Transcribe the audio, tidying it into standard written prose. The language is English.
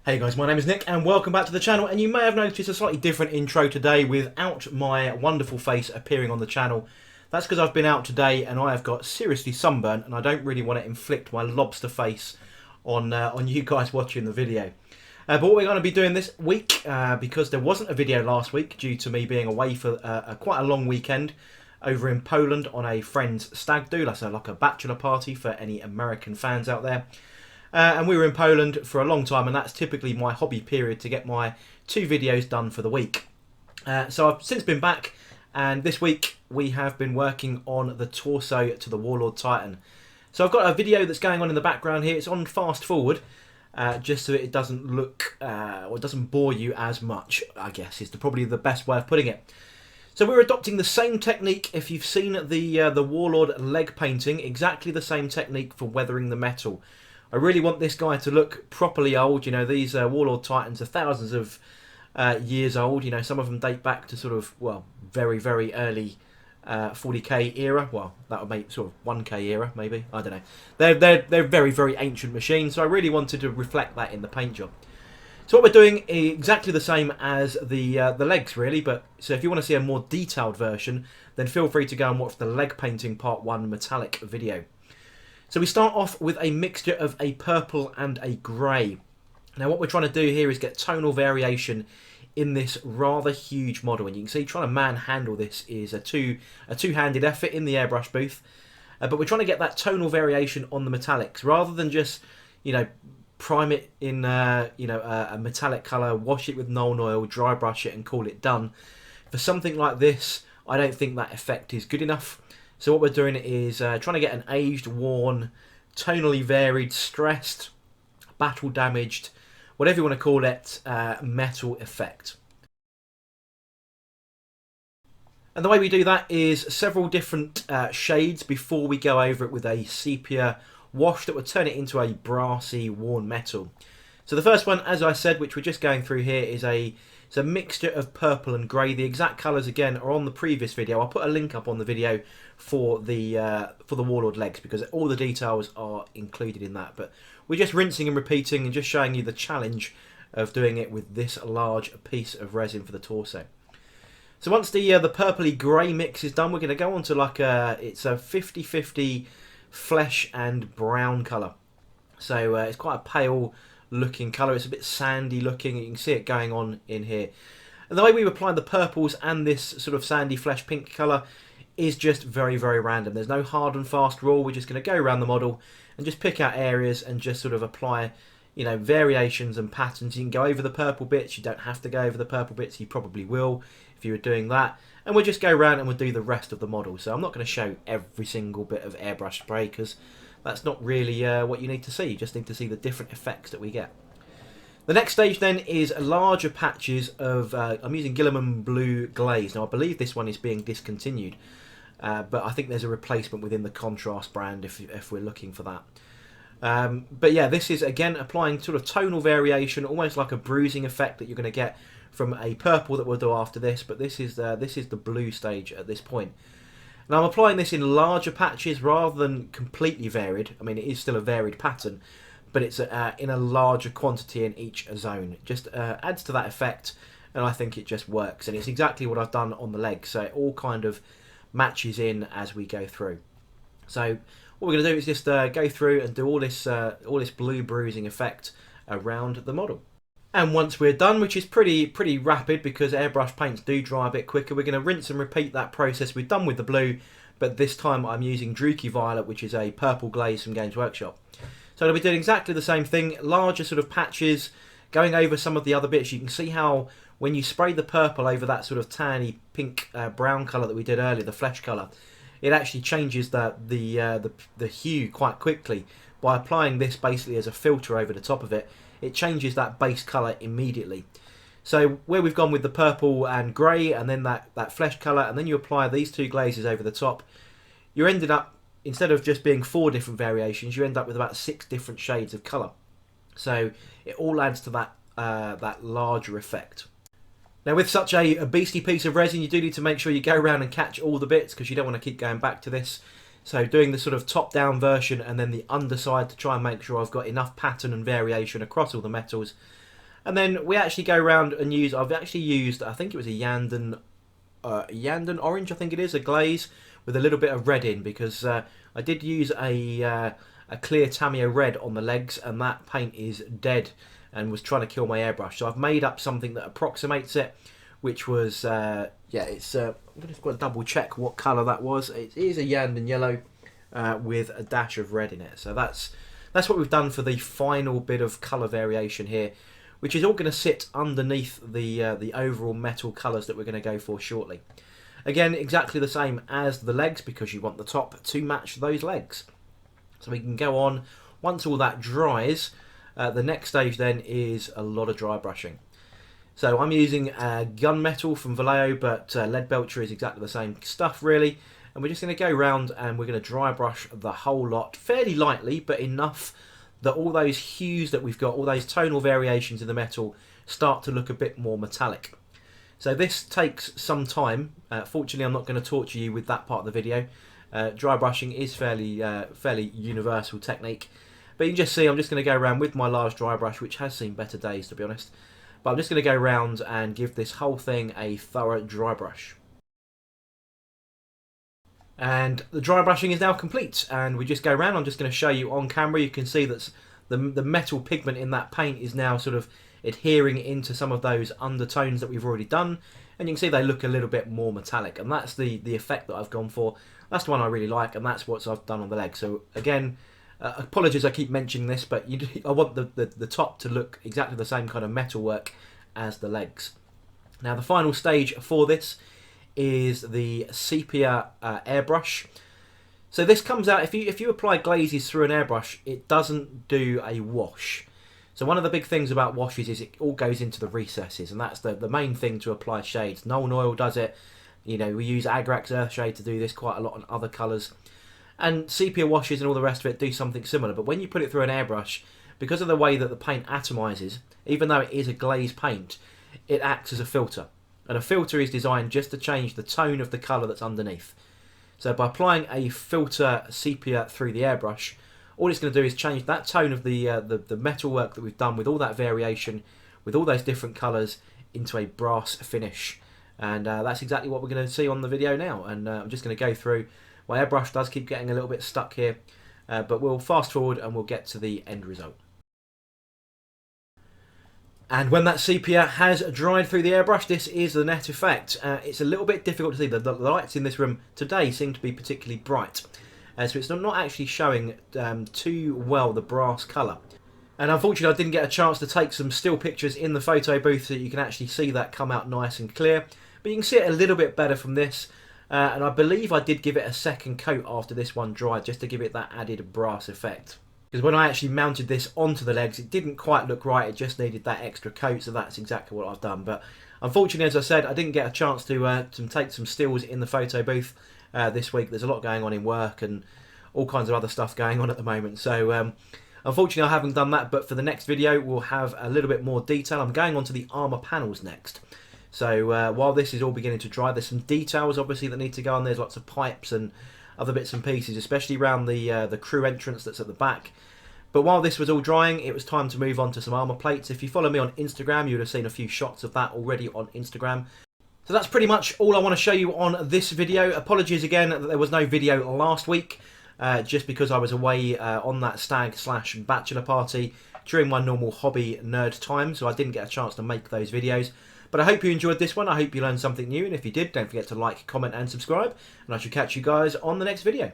Hey guys, my name is Nick and welcome back to the channel, and you may have noticed a slightly different intro today without my wonderful face appearing on the channel. That's because I've been out today and I have got seriously sunburnt and I don't really want to inflict my lobster face on you guys watching the video. But what we're going to be doing this week, because there wasn't a video last week due to me being away for quite a long weekend over in Poland on a friend's stag do. That's like a bachelor party for any American fans out there. And we were in Poland for a long time, and that's typically my hobby period to get my 2 videos done for the week. So I've since been back, and this week we have been working on the torso to the Warlord Titan. So I've got a video that's going on in the background here. It's on fast forward, just so it doesn't look, or it doesn't bore you as much, I guess, is probably the best way of putting it. So we're adopting the same technique. If you've seen the Warlord Leg painting, exactly the same technique for weathering the metal. I really want this guy to look properly old. You know, these Warlord Titans are thousands of years old. You know, some of them date back to sort of, well, very, very early 40k era. Well, that would make sort of 1k era, maybe. I don't know. They're very, very ancient machines, so I really wanted to reflect that in the paint job. So what we're doing is exactly the same as the legs, really. But so if you want to see a more detailed version, then feel free to go and watch the leg painting part 1 metallic video. So we start off with a mixture of a purple and a grey. Now what we're trying to do here is get tonal variation in this rather huge model. And you can see trying to manhandle this is a two-handed effort in the airbrush booth. But we're trying to get that tonal variation on the metallics rather than just, you know, prime it in a metallic colour, wash it with Tonal oil, dry brush it and call it done. For something like this, I don't think that effect is good enough. So what we're doing is trying to get an aged, worn, tonally varied, stressed, battle damaged, whatever you want to call it, metal effect. And the way we do that is several different shades before we go over it with a sepia wash that will turn it into a brassy, worn metal. So the first one, as I said, which we're just going through here, is it's a mixture of purple and grey. The exact colours again are on the previous video. I'll put a link up on the video for the Warlord legs because all the details are included in that. But we're just rinsing and repeating and just showing you the challenge of doing it with this large piece of resin for the torso. So once the purpley grey mix is done, we're going to go on to like it's a 50-50 flesh and brown colour. So it's quite a pale looking colour. It's a bit sandy looking. You can see it going on in here. And the way we apply the purples and this sort of sandy flesh pink colour is just very, very random. There's no hard and fast rule. We're just going to go around the model and just pick out areas and just sort of apply, you know, variations and patterns. You can go over the purple bits. You don't have to go over the purple bits. You probably will if you were doing that. And we'll just go around and we'll do the rest of the model. So I'm not going to show every single bit of airbrush spray because that's not really what you need to see. You just need to see the different effects that we get. The next stage then is larger patches of, I'm using Guilliman Blue Glaze. Now I believe this one is being discontinued, but I think there's a replacement within the Contrast brand if we're looking for that. But yeah, this is again applying sort of tonal variation, almost like a bruising effect that you're going to get from a purple that we'll do after this, but this is the blue stage at this point. Now I'm applying this in larger patches rather than completely varied. I mean, it is still a varied pattern, but it's in a larger quantity in each zone. It just adds to that effect, and I think it just works. And it's exactly what I've done on the leg, so it all kind of matches in as we go through. So what we're going to do is just go through and do all this blue bruising effect around the model. And once we're done, which is pretty rapid because airbrush paints do dry a bit quicker, we're going to rinse and repeat that process we've done with the blue, but this time I'm using Druki Violet, which is a purple glaze from Games Workshop. So I'll be doing exactly the same thing, larger sort of patches, going over some of the other bits. You can see how when you spray the purple over that sort of tanny pink brown colour that we did earlier, the flesh colour, it actually changes the hue quite quickly. By applying this basically as a filter over the top of it, it changes that base colour immediately. So where we've gone with the purple and grey and then that flesh colour, and then you apply these 2 glazes over the top, you're ended up, instead of just being 4 different variations, you end up with about 6 different shades of colour. So it all adds to that larger effect. Now with such a beastly piece of resin, you do need to make sure you go around and catch all the bits because you don't want to keep going back to this. So doing the sort of top-down version and then the underside to try and make sure I've got enough pattern and variation across all the metals. And then we actually go around and use, I've actually used, I think it was a Yandon orange, I think it is, a glaze with a little bit of red in, because I did use a clear Tamiya red on the legs, and that paint is dead and was trying to kill my airbrush. So I've made up something that approximates it, which was, yeah, it's, I'm just going to double check what colour that was. It is a Yandon yellow with a dash of red in it. So that's what we've done for the final bit of colour variation here, which is all going to sit underneath the overall metal colours that we're going to go for shortly. Again, exactly the same as the legs, because you want the top to match those legs. So we can go on, once all that dries, the next stage then is a lot of dry brushing. So I'm using gunmetal from Vallejo, but lead belcher is exactly the same stuff really. And we're just going to go around and we're going to dry brush the whole lot fairly lightly, but enough that all those hues that we've got, all those tonal variations in the metal, start to look a bit more metallic. So this takes some time. Fortunately, I'm not going to torture you with that part of the video. Dry brushing is fairly universal technique. But you can just see I'm just going to go around with my large dry brush, which has seen better days to be honest. But I'm just going to go around and give this whole thing a thorough dry brush. And the dry brushing is now complete, and we just go around. I'm just going to show you on camera. You can see that the metal pigment in that paint is now sort of adhering into some of those undertones that we've already done, and you can see they look a little bit more metallic, and that's the effect that I've gone for. That's the one I really like, and that's what I've done on the leg. So again, apologies I keep mentioning this, but I want the top to look exactly the same kind of metalwork as the legs. Now the final stage for this is the sepia airbrush. So this comes out, if you apply glazes through an airbrush, it doesn't do a wash. So one of the big things about washes is it all goes into the recesses, and that's the main thing to apply shades. Nuln Oil does it. You know, we use Agrax Earthshade to do this quite a lot on other colours. And sepia washes and all the rest of it do something similar. But when you put it through an airbrush, because of the way that the paint atomises, even though it is a glazed paint, it acts as a filter. And a filter is designed just to change the tone of the colour that's underneath. So by applying a filter sepia through the airbrush, all it's going to do is change that tone of the metalwork that we've done with all that variation, with all those different colours, into a brass finish. And that's exactly what we're going to see on the video now. And I'm just going to go through. My airbrush does keep getting a little bit stuck here, but we'll fast forward and we'll get to the end result. And when that sepia has dried through the airbrush, this is the net effect. It's a little bit difficult to see. The lights in this room today seem to be particularly bright. So it's not actually showing too well the brass colour. And unfortunately I didn't get a chance to take some still pictures in the photo booth so that you can actually see that come out nice and clear. But you can see it a little bit better from this. And I believe I did give it a second coat after this one dried, just to give it that added brass effect. Because when I actually mounted this onto the legs, it didn't quite look right. It just needed that extra coat, so that's exactly what I've done. But unfortunately, as I said, I didn't get a chance to take some stills in the photo booth this week. There's a lot going on in work and all kinds of other stuff going on at the moment. So unfortunately, I haven't done that. But for the next video, we'll have a little bit more detail. I'm going on to the armour panels next. So while this is all beginning to dry, there's some details obviously that need to go on. There's lots of pipes and other bits and pieces, especially around the crew entrance that's at the back. But while this was all drying, it was time to move on to some armour plates. If you follow me on Instagram, you would have seen a few shots of that already on Instagram. So that's pretty much all I want to show you on this video. Apologies again that there was no video last week, just because I was away on that stag/bachelor party during my normal hobby nerd time, so I didn't get a chance to make those videos. But I hope you enjoyed this one. I hope you learned something new, and if you did, don't forget to like, comment and subscribe, and I shall catch you guys on the next video.